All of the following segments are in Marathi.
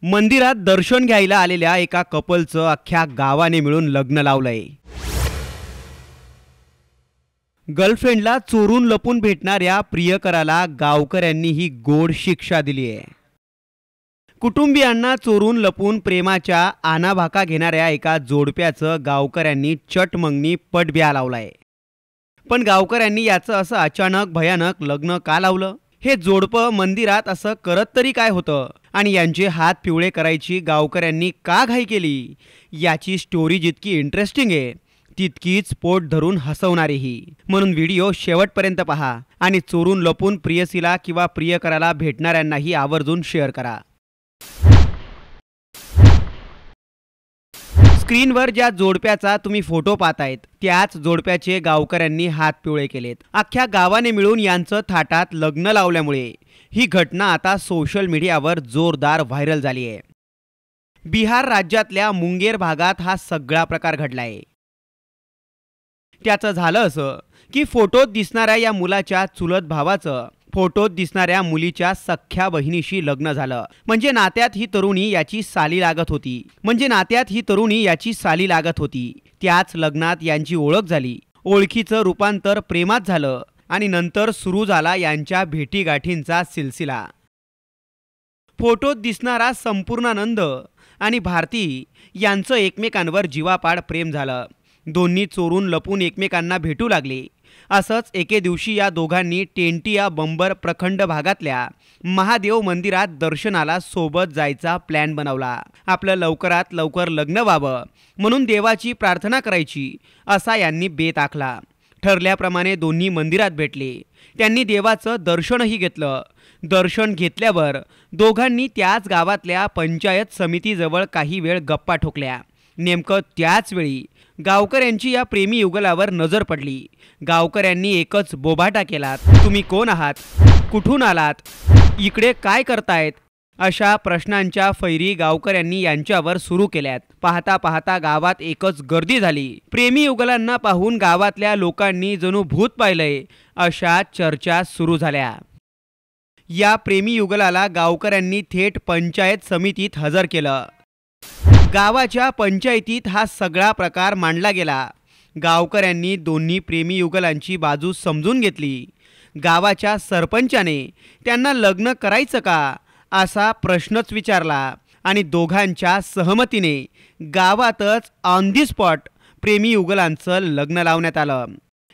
मंदिरात दर्शन घ्यायला आलेल्या एका कपलचं अख्ख्या गावाने मिळून लग्न लावलंय। गर्लफ्रेंडला चोरून लपून भेटणाऱ्या प्रियकराला गावकऱ्यांनी ही गोड शिक्षा दिली आहे। कुटुंबियांना चोरून लपून प्रेमाच्या आनाभाका घेणाऱ्या एका जोडप्याचं गावकऱ्यांनी चटमंगनी पटबिया लावलाय। पण गावकऱ्यांनी याचं असं अचानक भयानक लग्न का लावलं? हे जोडपं मंदिरात असं करत तरी काय होतं आणि यांचे हात पिवळे करायची गावकऱ्यांनी का घाई केली? याची स्टोरी जितकी इंटरेस्टिंग आहे तितकीच पोट धरून हसवणारीही। म्हणून व्हिडिओ शेवटपर्यंत पहा आणि चोरून लपून प्रियसीला किंवा प्रियकराला भेटणाऱ्यांनाही आवर्जून शेअर करा। स्क्रीनवर ज्या जोडप्याचा तुम्ही फोटो पाहतायत त्याच जोडप्याचे गावकऱ्यांनी हात पिवळे केलेत। अख्ख्या गावाने मिळून यांचं थाटात लग्न लावल्यामुळे ही घटना आता सोशल मीडियावर जोरदार व्हायरल झाली आहे। बिहार राज्यातल्या मुंगेर भागात हा सगळा प्रकार घडलाय। त्याचं झालं असं की फोटोत दिसणाऱ्या या मुलाच्या चुलत भावाचं फोटोत दिसणाऱ्या मुलीच्या सख्ख्या बहिणीशी लग्न झालं। म्हणजे नात्यात ही तरुणी याची साली लागत होती। त्याच लग्नात यांची ओळख झाली, ओळखीचं रूपांतर प्रेमात झालं आणि नंतर सुरू झाला यांच्या भेटीगाठींचा सिलसिला। फोटोत दिसणारा संपूर्णानंद आणि भारती यांचं एकमेकांवर जीवापाड प्रेम झालं। दोन्ही चोरून लपून एकमेकांना भेटू लागले। असंच एके दिवशी या दोघांनी टेंटिया बंबर प्रखंड भागातल्या महादेव मंदिरात दर्शनाला सोबत जायचा प्लॅन बनवला। आपलं लवकरात लवकर लग्न व्हावं म्हणून देवाची प्रार्थना करायची असा यांनी बेत आखला। ठरल्याप्रमाणे दोन्ही मंदिरात भेटले। त्यांनी देवाचं दर्शनही घेतलं। दर्शन घेतल्यावर दोघांनी त्याच गावातल्या पंचायत समितीजवळ काही वेळ गप्पा ठोकल्या। नेमकं त्याच वेळी गावकऱ्यांची या प्रेमी युगलावर नजर पडली। गावकऱ्यांनी एकच बोबाटा केला, तुम्ही कोण आहात? कुठून आलात? इकडे काय करतायत? अशा प्रश्नांच्या फैरी गावकऱ्यांनी यांच्यावर सुरू केल्यात। पाहता पाहता गावात एकच गर्दी झाली। प्रेमी युगलांना पाहून गावातल्या लोकांनी जणू भूत पाहिलंय अशा चर्चा सुरू झाल्या। या प्रेमी युगलाला गावकऱ्यांनी थेट पंचायत समितीत हजर केलं। गावाच्या पंचायतीत हा सगळा प्रकार मांडला गेला। गावकऱ्यांनी दोन्ही प्रेमी युगलांची बाजू समजून घेतली। गावाच्या सरपंचाने त्यांना लग्न करायचं का असा प्रश्नच विचारला आणि दोघांच्या सहमतीने गावातच ऑन दी स्पॉट प्रेमी युगलांचं लग्न लावण्यात आलं।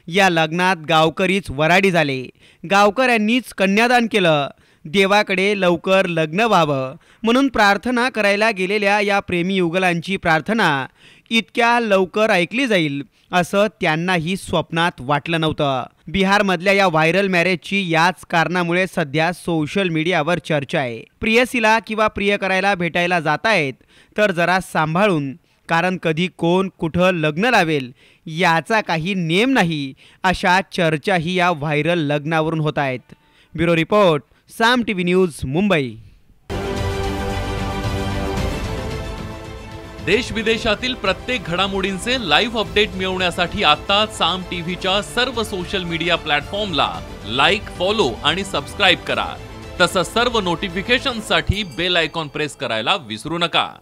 या लग्नात गावकरीच वराडी झाले। गावकऱ्यांनीच कन्यादान केलं। देवाकडे लवकर लग्न व्हावं म्हणून प्रार्थना करायला गेलेल्या या प्रेमी युगलांची प्रार्थना इतक्या लवकर ऐकली जाईल असं त्यांनाही स्वप्नात वाटलं नव्हतं। बिहारमधल्या या व्हायरल मॅरेजची याच कारणामुळे सध्या सोशल मीडियावर चर्चा आहे। प्रियसीला किंवा प्रियकराला भेटायला जातायत तर जरा सांभाळून, कारण कधी कोण कुठं लग्न लावेल याचा काही नेम नाही अशा चर्चाही या व्हायरल लग्नावरून होत आहेत। ब्युरो रिपोर्ट, साम टीव्ही न्यूज, मुंबई। देश विदेशातील प्रत्येक घडामोडींचे लाईव्ह अपडेट मिळवण्यासाठी आता साम टीव्हीच्या सर्व सोशल मीडिया प्लॅटफॉर्मला लाईक, फॉलो आणि सबस्क्राईब करा। तसंच सर्व नोटिफिकेशनसाठी बेल आयकॉन प्रेस करायला विसरू नका।